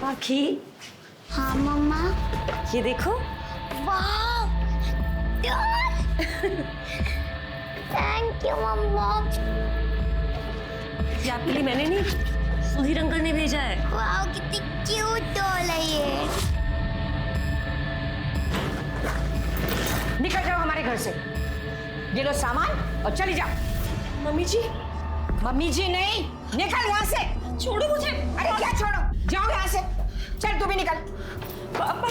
पाखी। हाँ मम्मा। ये देखो। वाह थैंक यू मम्मा। ये आपके लिए मैंने नहीं, सुधीर अंकल ने भेजा है। वाह कितनी क्यूट डॉल है ये। निकल जाओ हमारे घर से, ये लो सामान और चली जाओ। मम्मी जी। मम्मी जी नहीं, निकल यहाँ से। छोड़ो मुझे। अरे क्या छोड़ो, जाओ यहाँ से। चल तू भी निकल। पापा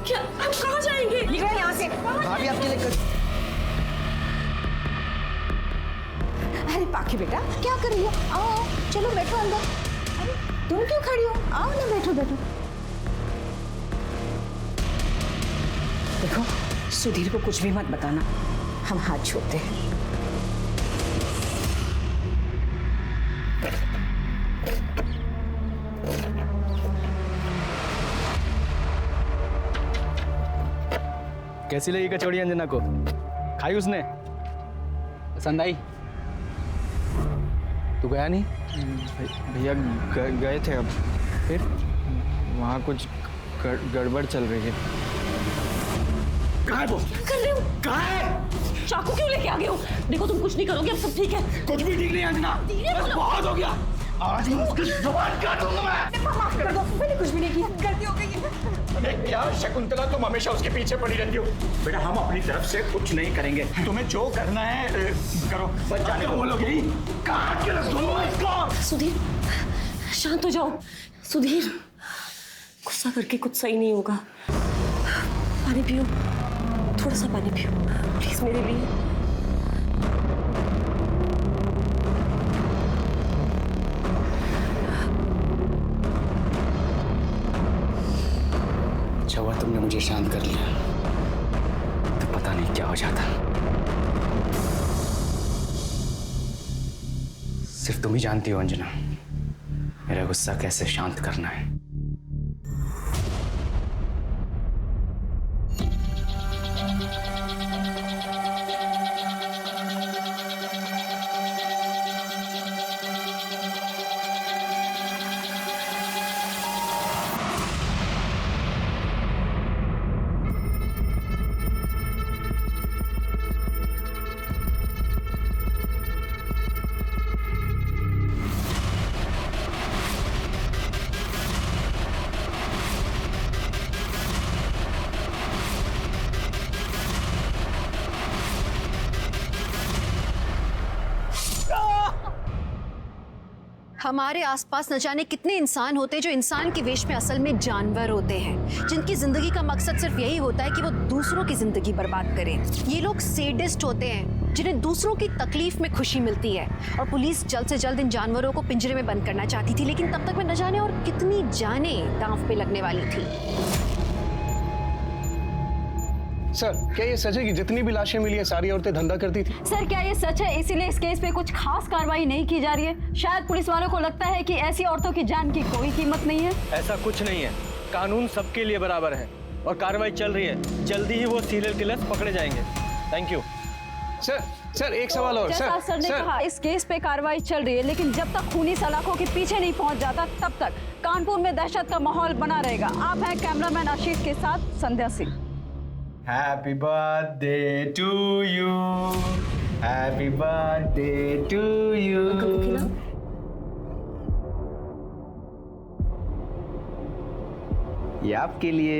क्या हम कहाँ जाएंगे? निकलो यहाँ से। भाभी आपके लिए अरे पाखी बेटा क्या कर रही हो? आओ चलो बैठो अंदर। अरे तुम क्यों खड़ी हो? आओ ना बैठो बैठो। देखो सुधीर को कुछ भी मत बताना, हम हाथ छोड़ते हैं। कैसी लगी कचौड़ी अंजना को? खाई उसने? पसंद आई? तू गया नहीं? भैया गए थे, अब फिर वहाँ कुछ गड़बड़ चल रही है। कहाँ है वो? कर रहे हो? कहाँ है? चाकू क्यों लेके आ गए हो? देखो तुम कुछ नहीं करोगे, अब सब ठीक है। कुछ भी ठीक नहीं अंजना, बस बहुत हो गया। आज मैं उसकी जुबान काटूंगा मैं। माफ कर दो, मैंने कुछ भी नहीं किया, गलती हो गई है। अरे क्या शकुंतला, तुम हमेशा उसके पीछे पड़ी रहती हो। बेटा हम अपनी तरफ से कुछ नहीं करेंगे, तुम्हें जो करना है करो, बस जाने दो। बोलोगे ही काट के रख दो इसको। सुधीर शांत हो जाओ। सुधीर गुस्सा करके कुछ सही नहीं होगा। पानी पियो, थोड़ा सा पानी पियो प्लीज मेरे लिए। अच्छा हुआ तुमने मुझे शांत कर लिया, तो पता नहीं क्या हो जाता। सिर्फ तुम ही जानती हो अंजना, मेरा गुस्सा कैसे शांत करना है। हमारे आसपास न जाने कितने इंसान होते हैं जो इंसान के वेश में असल में जानवर होते हैं, जिनकी जिंदगी का मकसद सिर्फ यही होता है कि वो दूसरों की जिंदगी बर्बाद करें। ये लोग सैडिस्ट होते हैं जिन्हें दूसरों की तकलीफ में खुशी मिलती है। और पुलिस जल्द से जल्द इन जानवरों को पिंजरे में बंद करना चाहती थी, लेकिन तब तक में न जाने और कितनी जानें दांव पे लगने वाली थी। सर क्या ये सच है कि जितनी भी लाशें मिली है सारी औरतें धंधा करती थी? सर क्या ये सच है? इसीलिए इस केस पे कुछ खास कार्रवाई नहीं की जा रही है। शायद पुलिस वालों को लगता है कि ऐसी औरतों की जान की कोई कीमत नहीं है। ऐसा कुछ नहीं है, कानून सबके लिए बराबर है और कार्रवाई चल रही है। जल्दी ही वो सीरियल किलर्स पकड़े जाएंगे। थैंक यू सर एक सवाल और। जैसा सर ने कहा, इस केस पे कार्रवाई चल रही है, लेकिन जब तक खूनी सलाखों के पीछे नहीं पहुंच जाता तब तक कानपुर में दहशत का माहौल बना रहेगा। आप हैं कैमरामैन आशीष के साथ संध्या Singh. Happy birthday to you, happy birthday to you। ये आपके लिए।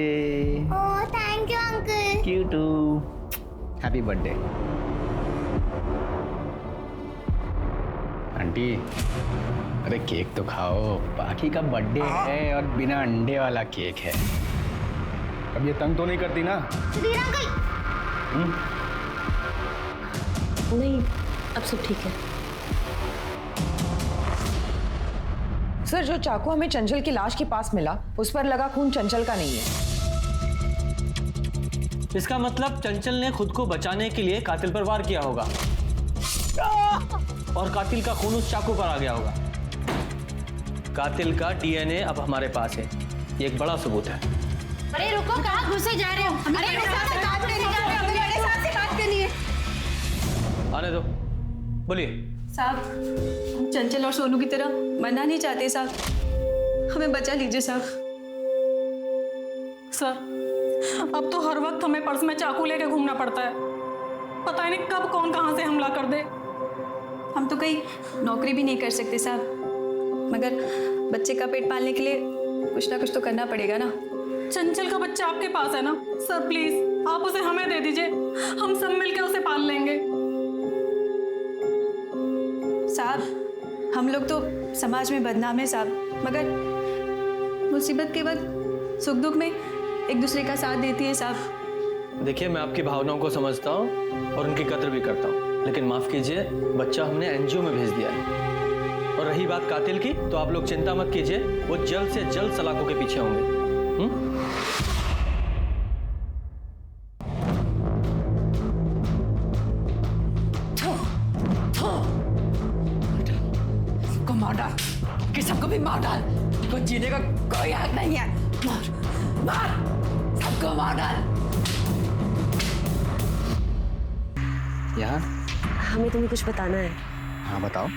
Oh thank you uncle. क्यू टू। Happy birthday aunty. अरे केक तो खाओ, बाकी का बर्थडे है और बिना अंडे वाला केक है। अब ये तंग तो नहीं करती ना? सुधीर अंकल। नहीं अब सब ठीक है। सर जो चाकू हमें चंचल की लाश के पास मिला उस पर लगा खून चंचल का नहीं है। इसका मतलब चंचल ने खुद को बचाने के लिए कातिल पर वार किया होगा और कातिल का खून उस चाकू पर आ गया होगा। कातिल का डीएनए अब हमारे पास है, ये एक बड़ा सबूत है। अरे रुको, कहाँ घुसे जा रहे हो? अरे मेरे साथ से बात करनी है, मेरे साथ से बात करनी है। आने दो, बोलिए। साहब हम चंचल और सोनू की तरह मरना नहीं चाहते साहब, हमें बचा लीजिए साहब। सर अब तो हर वक्त हमें पर्स में चाकू लेके घूमना पड़ता है। पता ही नहीं कब कौन कहाँ से हमला कर दे। हम तो कहीं नौकरी भी नहीं कर सकते साहब, मगर बच्चे का पेट पालने के लिए कुछ ना कुछ तो करना पड़ेगा ना। चंचल का बच्चा आपके पास है ना सर, प्लीज आप उसे हमें दे दीजिए, हम सब मिलकर उसे पाल लेंगे। साहब हम लोग तो समाज में बदनाम है साहब, मगर मुसीबत के वक्त सुख दुख में एक दूसरे का साथ देती है साहब। देखिए, मैं आपकी भावनाओं को समझता हूँ और उनकी कद्र भी करता हूँ, लेकिन माफ कीजिए, बच्चा हमने एनजीओ में भेज दिया है। और रही बात कातिल की, तो आप लोग चिंता मत कीजिए, वो जल्द से जल्द सलाखों के पीछे होंगे। सबको मार डाल, कि सबको भी मार डाल, कुछ जीने का कोई हक नहीं है। मार मार, सबको मार डाल। यार हमें तुम्हें कुछ बताना है। हाँ बताओ।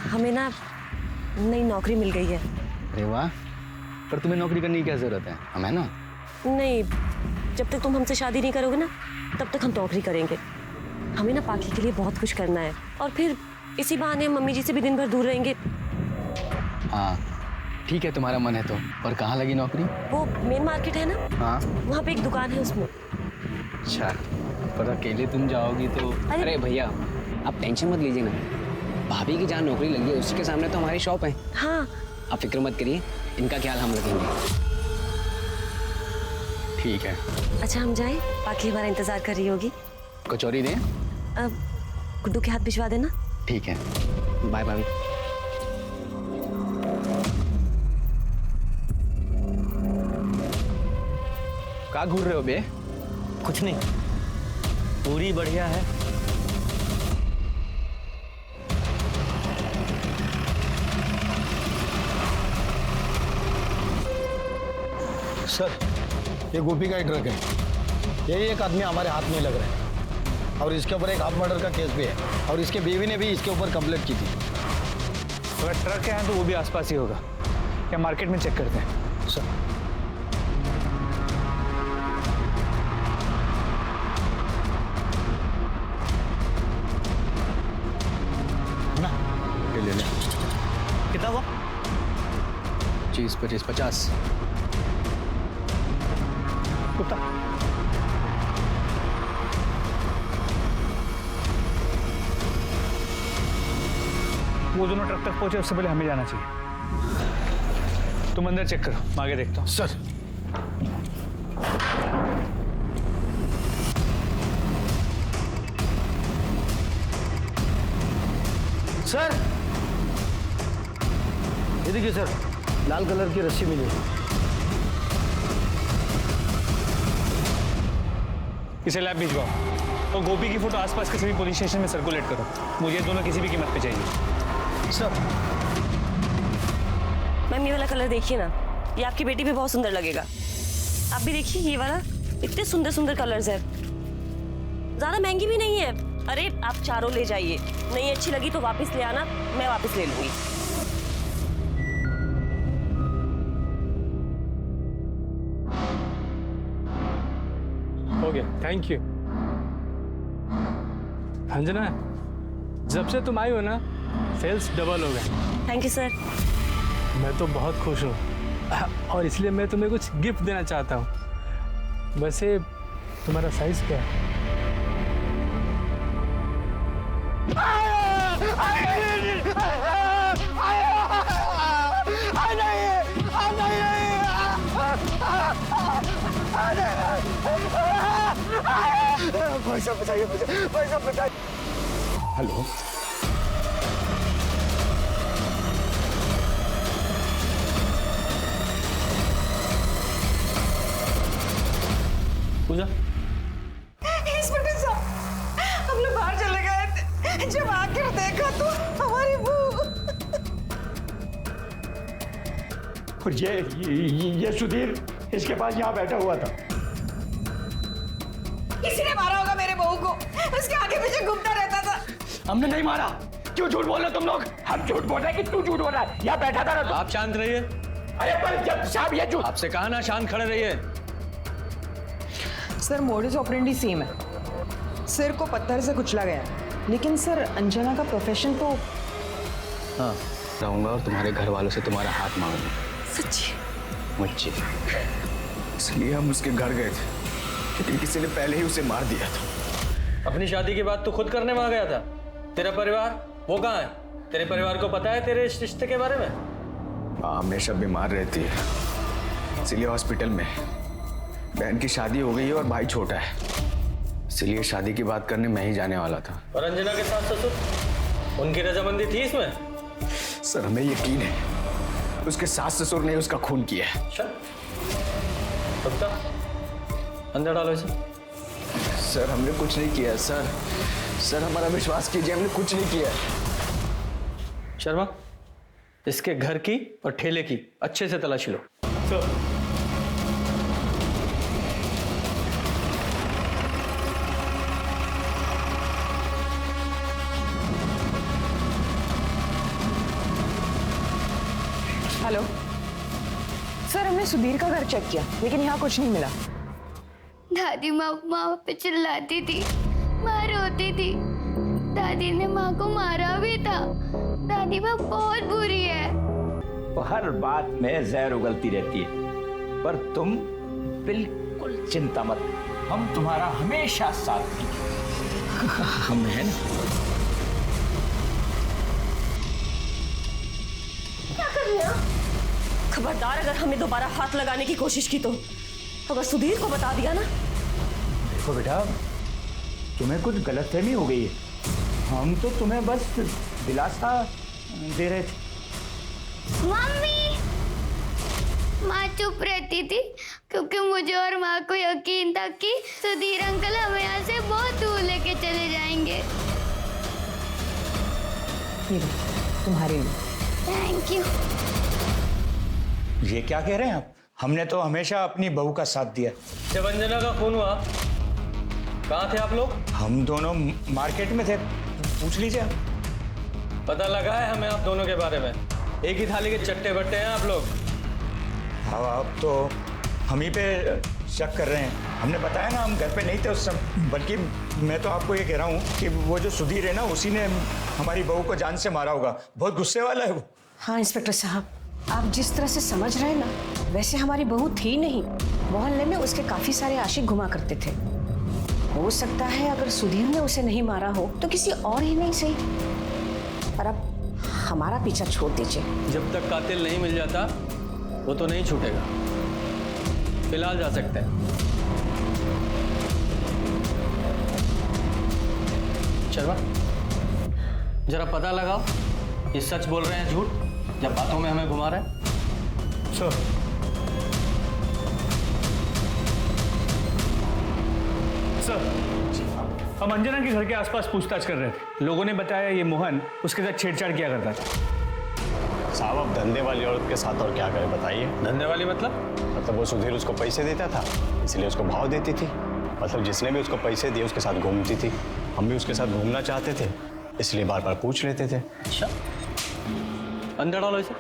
हमें ना नई नौकरी मिल गई है। अरे वाह, पर तुम्हें नौकरी करने की क्या जरूरत है, हम है ना। नहीं, जब तक तुम हमसे शादी नहीं करोगे ना, तब तक हम नौकरी करेंगे। हमें ना पाखी के लिए बहुत कुछ करना है, और फिर इसी बहाने हम मम्मी जी से भी दिन भर दूर रहेंगे। हाँ ठीक है, तुम्हारा मन है तो। और कहाँ लगी नौकरी? वो मेन मार्केट है ना, हाँ वहाँ पे एक दुकान है उसमें। अच्छा, पर अकेले तुम जाओगी तो? अरे भैया आप टेंशन मत लीजिए ना, भाभी की जहाँ नौकरी लगी है उसके सामने तो हमारी शॉप है। हाँ आप फिक्र मत करिए, इनका ख्याल हम रखेंगे। ठीक है। अच्छा हम जाएं, पाखी हमारा इंतजार कर रही होगी। कचौरी दें? अब गुड्डू के हाथ भिजवा देना। ठीक है, बाय भाभी। कहाँ घूर रहे हो बे? कुछ नहीं, पूरी बढ़िया है। सर ये गोपी का ही ट्रक है, यही एक आदमी हमारे हाथ में लग रहा है, और इसके ऊपर एक हाफ मर्डर का केस भी है, और इसके बीवी ने भी इसके ऊपर कंप्लेंट की थी। अगर ट्रक है तो वो भी आसपास ही होगा, या मार्केट में चेक करते हैं। सर ना ले ले। कितना हुआ? 20, 25, 50। कुत्ता वो दोनों ट्रक तक पहुंचे उससे पहले हमें जाना चाहिए। तुम अंदर चेक करो, मैं आगे देखता हूँ। सर सर ये देखिए सर, लाल कलर की रस्सी मिली है। इसे लैब भिजवाओ और गोपी की फोटो आसपास के सभी पुलिस स्टेशन में सर्कुलेट करो। मुझे दोनों किसी भी कीमत पे चाहिए। सर मैम ये वाला कलर देखिए ना, ये आपकी बेटी पे बहुत सुंदर लगेगा। आप भी देखिए ये वाला, इतने सुंदर सुंदर कलर्स है, ज्यादा महंगी भी नहीं है। अरे आप चारों ले जाइए, नहीं अच्छी लगी तो वापस ले आना, मैं वापस ले लूंगी। हो गया, थैंक यू। अंजना, जब से तुम आई हो ना, सेल्स डबल हो गए। Thank you sir. मैं तो बहुत खुश हूँ, और इसलिए मैं तुम्हें कुछ गिफ्ट देना चाहता हूँ। वैसे तुम्हारा साइज क्या है? पैसा बचाइए, पैसा बचाइए। हेलो पूजा, इंस्पेक्टर साहब, हम लोग बाहर चले गए थे, जब आकर देखा तो हमारी बहू। और ये सुधीर इसके पास यहाँ बैठा हुआ था। किसी ने मारा होगा मेरे बहू को, उसके आगे पीछे घूमता रहता था। हमने नहीं मारा। क्यों झूठ बोल रहे तुम लोग? हम झूठ बोल रहे हैं कि तू झूठ बोल रहा है? यहाँ बैठा था ना। आप शांत रहिए। अरे पर जब साहब ये झूठ। आपसे कहा ना शांत खड़े रहिए। सर मोडस ऑपरेंडी सेम है, सिर को पत्थर से कुचला गया है, लेकिन सर अंजना का प्रोफेशन तो। हाँ, रहूंगा और तुम्हारे घर वालों से तुम्हारा हाथ मांगूंगा। सच्ची? मुझे इसलिए हम उसके घर गए थे, लेकिन किसी ने पहले ही उसे मार दिया था। अपनी शादी की बात तू खुद करने वहां गया था। तेरा परिवार वो कहाँ है? तेरे परिवार को पता है तेरे इस रिश्ते के बारे में? माँ हमेशा बीमार रहती है, इसलिए हॉस्पिटल में। बहन की शादी हो गई है और भाई छोटा है, इसलिए शादी की बात करने मैं ही जाने वाला था। और अंजना के सास ससुर, उनकी रजामंदी थी इसमें? सर हमें यकीन है उसके सास ससुर ने उसका खून किया है। अच्छा, अंदर डालो इसे। सर हमने कुछ नहीं किया सर, सर हमारा विश्वास कीजिए, हमने कुछ नहीं किया। शर्मा, इसके घर की और ठेले की अच्छे से तलाशी लो। सर। हेलो सर, हमने सुधीर का घर चेक किया, लेकिन यहाँ कुछ नहीं मिला। दादी माँ पे चिल्लाती थी, माँ रोती थी, दादी ने माँ को मारा भी था। दादी माँ बहुत बुरी है। वो हर बात में जहर उगलती रहती है, पर तुम बिल्कुल चिंता मत, हम तुम्हारा हमेशा साथ देंगे। हम हैं ना। क्या कर रहे हो? खबरदार अगर हमें दोबारा हाथ लगाने की कोशिश की तो, अगर सुधीर को बता दिया ना। देखो बेटा, तुम्हें कुछ गलतफहमी हो गई है, हम तो तुम्हें बस दिलासा दे रहे थे। मम्मी, माँ चुप रहती थी क्योंकि मुझे और माँ को यकीन था कि सुधीर अंकल हमें यहाँ से बहुत दूर लेके चले जाएंगे। ये तुम्हारे लिए। Thank you. ये क्या कह रहे हैं आप? हमने तो हमेशा अपनी बहू का साथ दिया। जब अंजना का खून हुआ कहाँ थे आप लोग? हम दोनों मार्केट में थे, पूछ लीजिए। पता लगा है हमें आप दोनों के बारे में, एक ही थाली के चट्टे बट्टे हैं आप लोग। हाँ, आप तो हम ही पे शक कर रहे हैं। हमने बताया ना, हम घर पे नहीं थे उस समय। बल्कि मैं तो आपको ये कह रहा हूँ कि वो जो सुधीर है ना, उसी ने हमारी बहू को जान से मारा होगा। बहुत गुस्से वाला है वो। हाँ इंस्पेक्टर साहब, आप जिस तरह से समझ रहे हैं ना, वैसे हमारी बहू थी नहीं। मोहल्ले में उसके काफी सारे आशिक घुमा करते थे। हो सकता है अगर सुधीर ने उसे नहीं मारा हो तो किसी और ही नहीं सही। पर अब हमारा पीछा छोड़ दीजिए। जब तक कातिल नहीं मिल जाता वो तो नहीं छूटेगा। फिलहाल जा सकते हैं। शर्मा, जरा पता लगाओ ये सच बोल रहे हैं झूठ, जब बातों में हमें घुमा रहे हैं। सर, हम अंजना के घर के आसपास पूछताछ कर रहे थे। लोगों ने बताया ये मोहन उसके साथ छेड़छाड़ किया करता था। साहब, अब धंधे वाली औरत के साथ और क्या करें बताइए? धंधे वाली मतलब? मतलब वो सुधीर उसको पैसे देता था, इसलिए उसको भाव देती थी। मतलब जिसने भी उसको पैसे दिए उसके साथ घूमती थी। हम भी उसके साथ घूमना चाहते थे, इसलिए बार बार पूछ लेते थे। अच्छा, अंदर डालो इसे।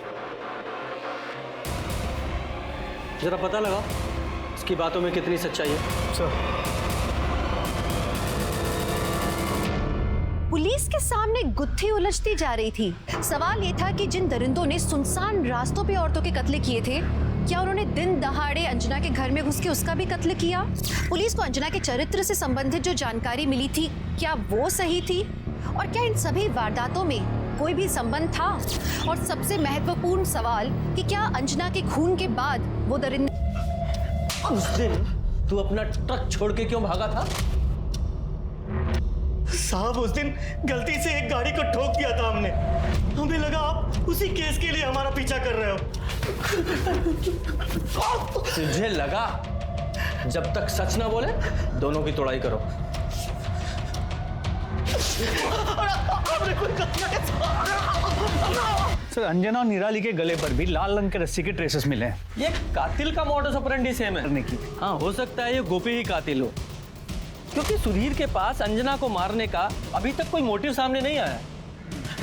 जरा पता लगाओ इसकी बातों में कितनी सच्चाई है। सर, पुलिस के सामने गुत्थी उलझती जा रही थी। सवाल ये था कि जिन दरिंदों ने सुनसान रास्तों पे औरतों के कत्ल किए थे, क्या उन्होंने दिन दहाड़े अंजना के घर में घुस के उसका भी कत्ल किया? पुलिस को अंजना के चरित्र से संबंधित जो जानकारी मिली थी, क्या वो सही थी? और क्या इन सभी वारदातों में कोई भी संबंध था? और सबसे महत्वपूर्ण सवाल कि क्या अंजना के खून के बाद वो दरिंदे। उस दिन तू अपना ट्रक छोड़ के क्यों भागा था? साहब, उस दिन गलती से एक गाड़ी को ठोक दिया था हमने। हमें लगा आप उसी केस के लिए हमारा पीछा कर रहे हो। तुझे लगा? जब तक सच ना बोले दोनों की तोड़ाई करो। सर, अंजना और निराली के गले पर भी लाल रंग के रस्सी के ट्रेसेस मिले हैं। ये कातिल का मॉडस ऑपरेंडी सेम है। करने की। हाँ, हो सकता है ये गोपी ही कातिल हो, क्योंकि सुधीर के पास अंजना को मारने का अभी तक कोई मोटिव सामने नहीं आया।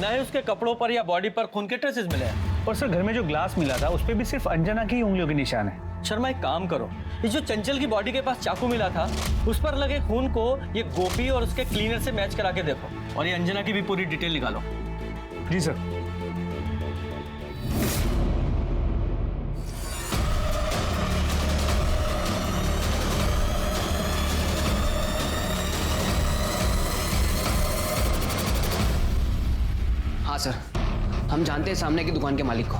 न ही उसके कपड़ों पर या बॉडी पर खून के ट्रेसेस मिले हैं। और सर घर में जो ग्लास मिला था उस पर भी सिर्फ अंजना की ही उंगलियों के निशान है। शर्मा एक काम करो, ये जो चंचल की बॉडी के पास चाकू मिला था उस पर लगे खून को ये गोपी और उसके क्लीनर से मैच करा के देखो और ये अंजना की भी पूरी डिटेल निकालो। जी सर। हाँ सर, हम जानते हैं सामने की दुकान के मालिक को,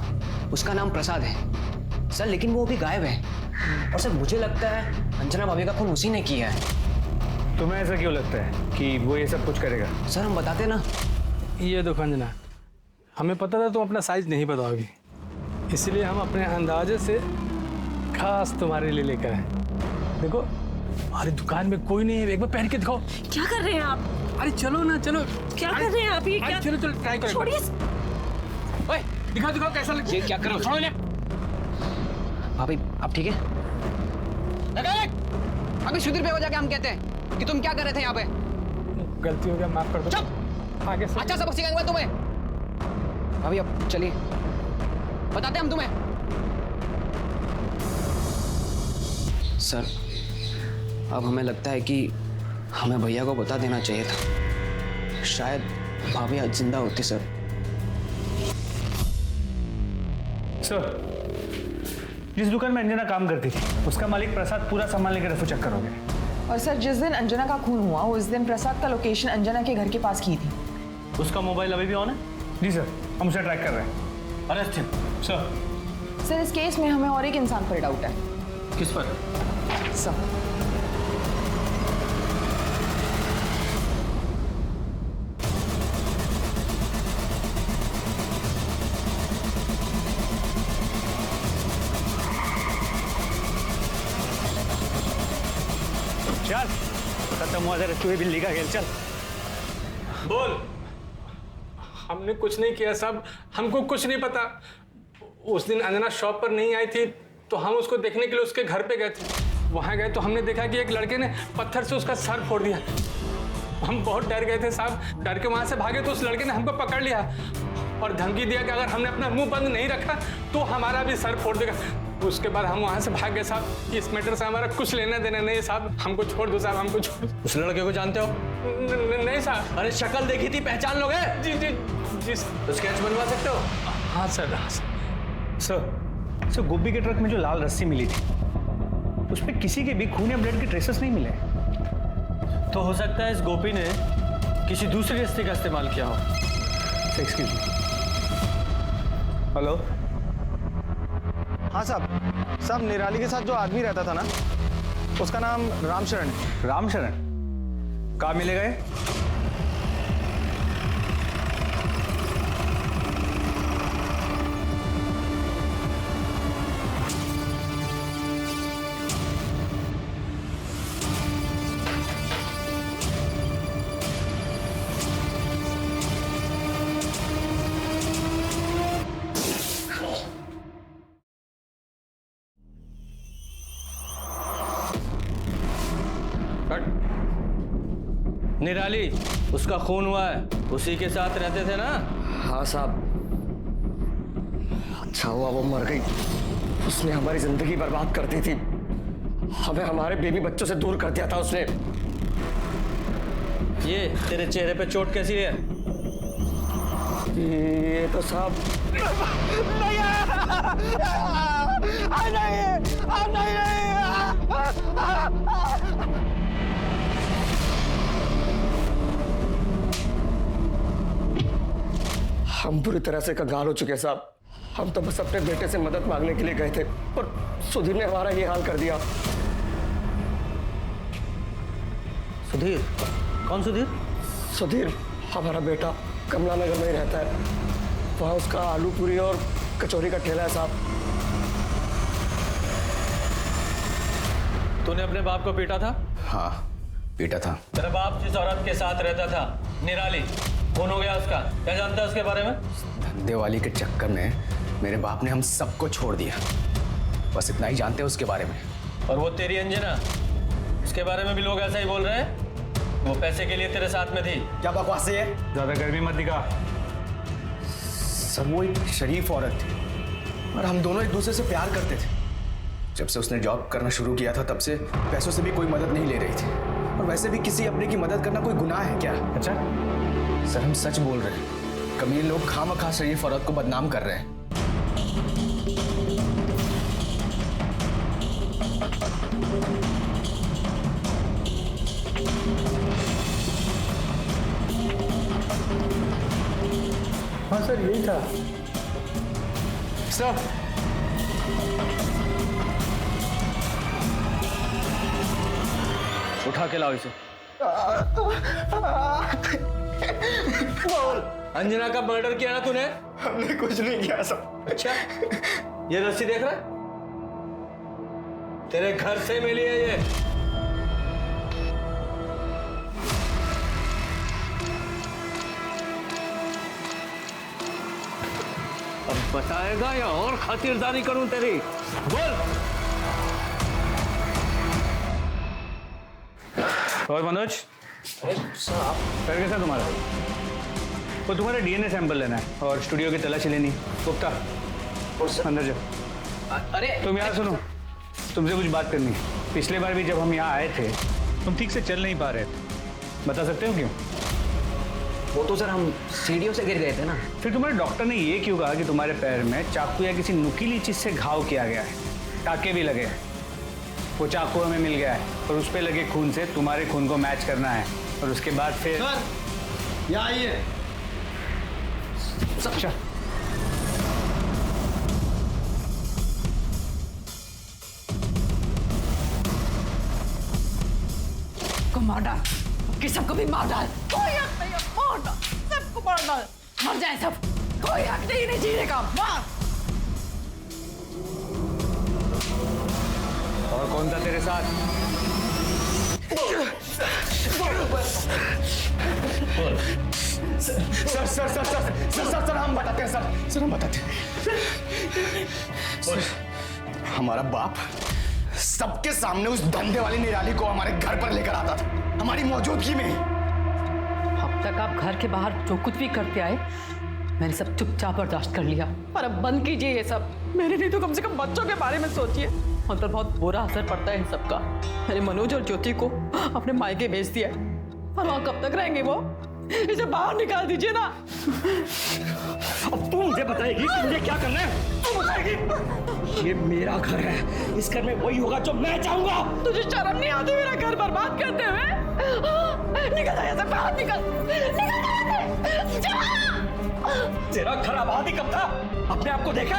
उसका नाम प्रसाद है सर, लेकिन वो अभी गायब है। और सर मुझे लगता है अंजना भाभी का खून उसी ने किया है। तुम्हें ऐसा क्यों लगता है कि वो ये सब कुछ करेगा? सर हम बताते ना। ये देखो अंजना, हमें पता था तुम अपना साइज नहीं बताओगी, इसलिए हम अपने अंदाजे से खास तुम्हारे लिए लेकर आए। देखो हमारी दुकान में कोई नहीं है, एक बार पहन के दिखाओ। क्या कर रहे हैं आप? अरे चलो ना, चलो। क्या कर रहे हैं आप? ये क्या? चलो चलो ट्राई करो। छोड़िए। ओए दिखाओ दिखाओ कैसा लग। ये क्या कर रहे हो? छोड़ो इन्हें। भाभी आप ठीक है? अभी सुधीर पे हो जाके हम कहते हैं कि तुम क्या कर रहे थे यहाँ पे? गलती हो गया, माफ कर दो। चुप। आगे से अच्छा सबक सिखाऊंगा तुम्हें। भाभी अब चलिए, बताते हम तुम्हें। सर अब हमें लगता है कि हमें भैया को बता देना चाहिए था, शायद भाभी आज जिंदा होती। सर जिस दुकान में अंजना काम करती थी उसका मालिक प्रसाद पूरा सामान लेकर रफू चक्कर हो गया। और सर जिस दिन अंजना का खून हुआ उस दिन प्रसाद का लोकेशन अंजना के घर के पास की थी। उसका मोबाइल अभी भी ऑन है? जी सर, हम उसे ट्रैक कर रहे हैं। Arrest him. सर इस केस में हमें और एक इंसान पर डाउट है। किस पर? सर चल खत्म हुआ जरा चूहे बिल्ली का खेल। चल बोल। हमने कुछ नहीं किया साहब, हमको कुछ नहीं पता। उस दिन अंजना शॉप पर नहीं आई थी तो हम उसको देखने के लिए उसके घर पे गए थे। वहां गए तो हमने देखा कि एक लड़के ने पत्थर से उसका सर फोड़ दिया। हम बहुत डर गए थे साहब, डर के वहां से भागे तो उस लड़के ने हमको पकड़ लिया और धमकी दिया कि अगर हमने अपना मुंह बंद नहीं रखा तो हमारा भी सर फोड़ देगा। उसके बाद हम वहां से भाग गए साहब। इस मैटर से हमारा कुछ लेना देना नहीं साहब, हमको छोड़ दो साहब, हमको छोड़ दो। उस लड़के को जानते हो? नहीं साहब। अरे शक्ल देखी थी, पहचान लोगे? जी जी जी। तो स्केच बनवा सकते हो? हाँ सर। हाँ सर गोपी के ट्रक में जो लाल रस्सी मिली थी उस पर किसी के भी खून या ब्लड के ट्रेसेस नहीं मिले। तो हो सकता है इस गोपी ने किसी दूसरे रास्ते का इस्तेमाल किया हो। Excuse me. हेलो। हाँ साहब निराली के साथ जो आदमी रहता था ना उसका नाम रामशरण है। रामशरण कहाँ मिलेगा ये? निराली उसका खून हुआ है, उसी के साथ रहते थे ना? हाँ साहब। अच्छा हुआ वो मर गई, उसने हमारी जिंदगी बर्बाद कर दी थी, हमें हमारे बेबी बच्चों से दूर कर दिया था उसने। ये तेरे चेहरे पे चोट कैसी है? ये तो साहब हम बुरी तरह से कंगाल हो चुके हैं साहब। हम तो बस अपने बेटे से मदद मांगने के लिए गए थे और सुधीर ने हमारा ये हाल कर दिया। सुधीर? कौन सुधीर? सुधीर हमारा बेटा कमला नगर में ही रहता है, वहाँ उसका आलू पूरी और कचौरी का ठेला है साहब। तूने अपने बाप को पीटा था? हाँ पीटा था। तेरा बाप जिस औरत के साथ रहता था निराली, खून हो गया उसका, क्या जानता है उसके बारे में? धंधे वाली के चक्कर में मेरे बाप ने हम सबको छोड़ दिया, बस इतना ही जानते हैं उसके बारे में। और वो तेरी अंजना, उसके बारे में भी लोग ऐसा ही बोल रहे हैं, वो पैसे के लिए तेरे साथ में थी। क्या बकवास है? ज्यादा गर्मी मत दिखा। सर वो एक शरीफ औरत थी, और हम दोनों एक दूसरे से प्यार करते थे। जब से उसने जॉब करना शुरू किया था तब से पैसों से भी कोई मदद नहीं ले रही थी। और वैसे भी किसी अपने की मदद करना कोई गुनाह है क्या? अच्छा, सर हम सच बोल रहे हैं। कभी लोग खामखा शरीफ औरत को बदनाम कर रहे हैं। हाँ सर, यही था। सर उठा के लाओ इसे। अंजना का मर्डर किया ना तूने? हमने कुछ नहीं किया साहब। अच्छा, ये रस्सी देख रहा है? तेरे घर से मिली है ये। अब बताएगा या और खातिरदारी करूं तेरी? बोल। और मनोज, कर कैसा तुम्हारा? वो तुम्हारा डीएनए सैंपल लेना है और स्टूडियो की तलाशी लेनी। गुप्ता, अंदर जाओ। अरे तुम यहाँ सुनो, तुमसे कुछ बात करनी है। पिछले बार भी जब हम यहाँ आए थे तुम ठीक से चल नहीं पा रहे थे, बता सकते हो क्यों? वो तो सर हम सीढ़ियों से गिर गए थे ना। फिर तुम्हारे डॉक्टर ने ये क्यों कहा कि तुम्हारे पैर में चाकू या किसी नुकीली चीज से घाव किया गया है? टाके भी लगे हैं। वो चाकू हमें मिल गया है और उस पे लगे खून से तुम्हारे खून को मैच करना है और उसके बाद फिर सर यहाँ आइए। अच्छा, को मार डाल, कि सबको भी मार डाल। कोई हक नहीं है, मार डाल, सबको मार डाल, मर जाए सब। कोई हक नहीं है जीने का, मार। और कौन था तेरे साथ? सर हम बताते हैं सर हम बताते हैं। हमारा बाप सबके सामने उस धंधे वाली निराली को हमारे घर पर लेकर आता था, हमारी मौजूदगी में। अब तक आप घर के बाहर जो कुछ भी करते आए मैंने सब चुपचाप बर्दाश्त कर लिया, पर अब बंद कीजिए ये सब। मेरे नहीं तो कम से कम बच्चों के बारे में सोचिए। उन पर बहुत बुरा असर पड़ता है इन सबका। मैंने मनोज और ज्योति को अपने मायके भेज दिया है, पर वहाँ कब तक रहेंगे वो? इसे बाहर निकाल दीजिए ना। अब तू मुझे बताएगी कि मुझे क्या करना है? तू बताएगी? ये मेरा घर है, इस घर में वही होगा जो मैं चाहूंगा। तुझे शर्म नहीं आती मेरा घर बर्बाद करते हुए? निकल जा यहाँ से, बाहर निकल, निकल जा। तेरा घर आबाद ही कब था? अपने आप को देखा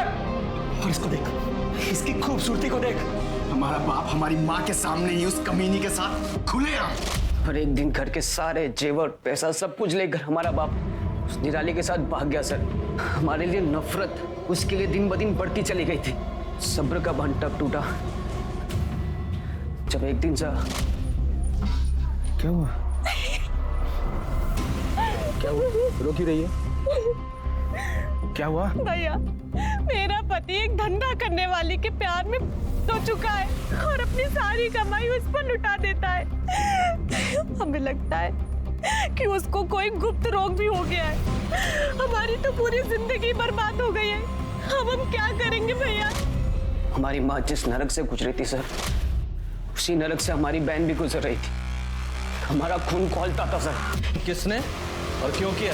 और इसको देख, इसकी खूबसूरती को देख। हमारा बाप हमारी माँ के सामने ही उस कमीनी के साथ खुलेआम और एक दिन घर के सारे जेवर पैसा सब कुछ लेकर हमारा बाप उस निराली के साथ भाग गया सर। हमारे लिए नफरत उसके लिए दिन ब दिन बढ़ती चली गई थी। सब्र का बांध टूटा जब एक दिन सा क्या हुआ? क्या हुआ? रो क्यों रही है? क्या हुआ? भैया, मेरा पति एक धंधा करने वाली के प्यार में तो चुका है और अपनी सारी कमाई उस पर लुटा देता है। हमें लगता है कि उसको कोई गुप्त रोग भी हो गया है। हमारी तो पूरी जिंदगी बर्बाद हो गई है। अब हम क्या करेंगे भैया? हमारी माँ जिस नरक से गुजरी थी सर, उसी नरक से हमारी बहन भी गुजर रही थी। हमारा खून खौलता था सर। किसने और क्यों किया?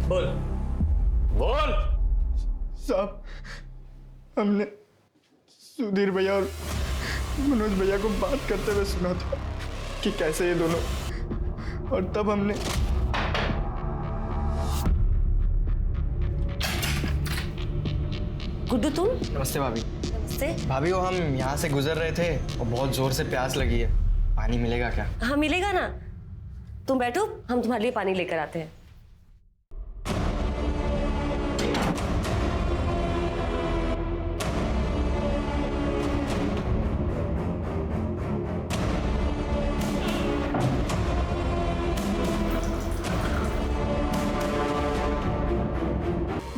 बोल बोल। साहब, हमने सुधीर भैया और मनोज भैया को बात करते हुए सुना था कि कैसे ये दोनों, और तब हमने गुड्डू तुम? नमस्ते भाभी। नमस्ते भाभी वो हम यहाँ से गुजर रहे थे और बहुत जोर से प्यास लगी है। पानी मिलेगा क्या? हाँ मिलेगा ना, तुम बैठो, हम तुम्हारे लिए पानी लेकर आते हैं।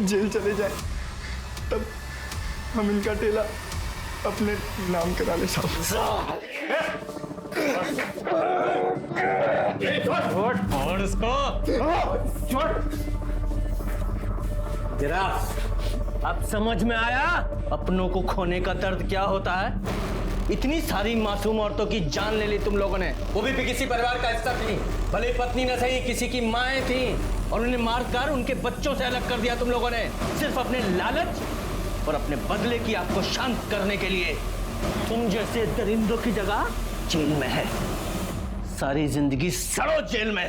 जेल चले जाए तब हम इनका ठेला अपने नाम करा ले साहब। छोड़ उसको। जरा अब समझ में आया अपनों को खोने का दर्द क्या होता है? इतनी सारी मासूम औरतों की जान ले ली तुम लोगों ने, वो भी किसी परिवार का हिस्सा थी, भले पत्नी न सही किसी की माएँ थी, और उन्हें मारकर उनके बच्चों से अलग कर दिया तुम लोगों ने, सिर्फ अपने लालच और अपने बदले की आग को शांत करने के लिए। तुम जैसे दरिंदों की जगह जेल में है, सारी जिंदगी सड़ो जेल में।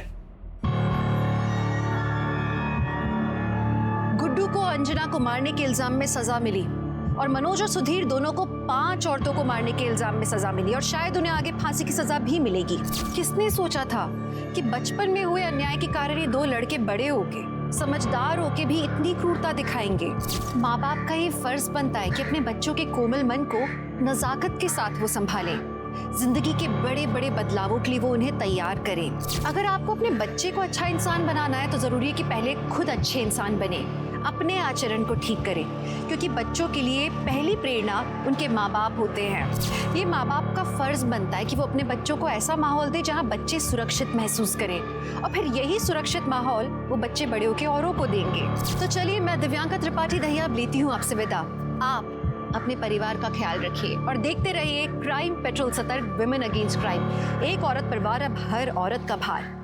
गुड्डू को अंजना को मारने के इल्जाम में सजा मिली और मनोज और सुधीर दोनों को 5 औरतों को मारने के इल्जाम में सजा मिली और शायद उन्हें आगे फांसी की सजा भी मिलेगी। किसने सोचा था कि बचपन में हुए अन्याय के कारण ये 2 लड़के बड़े होके, समझदार होके भी इतनी क्रूरता दिखाएंगे। माँ बाप का ये फर्ज बनता है कि अपने बच्चों के कोमल मन को नजाकत के साथ वो संभालें, जिंदगी के बड़े बड़े बदलावों के लिए वो उन्हें तैयार करें। अगर आपको अपने बच्चे को अच्छा इंसान बनाना है तो जरूरी है कि पहले खुद अच्छे इंसान बने, अपने आचरण को ठीक करें, क्योंकि बच्चों के लिए पहली प्रेरणा उनके माँ बाप होते हैं। ये माँ बाप का फर्ज बनता है कि वो अपने बच्चों को ऐसा माहौल दे जहाँ बच्चे सुरक्षित महसूस करें, और फिर यही सुरक्षित माहौल वो बच्चे बड़े होकर औरों को देंगे। तो चलिए, मैं दिव्यांका त्रिपाठी दहिया अब लेती हूँ आपसे विदा। आप अपने परिवार का ख्याल रखिए और देखते रहिए क्राइम पेट्रोल, सतर्क, विमेन अगेंस्ट क्राइम। एक औरत पर वार, अब हर औरत का भार।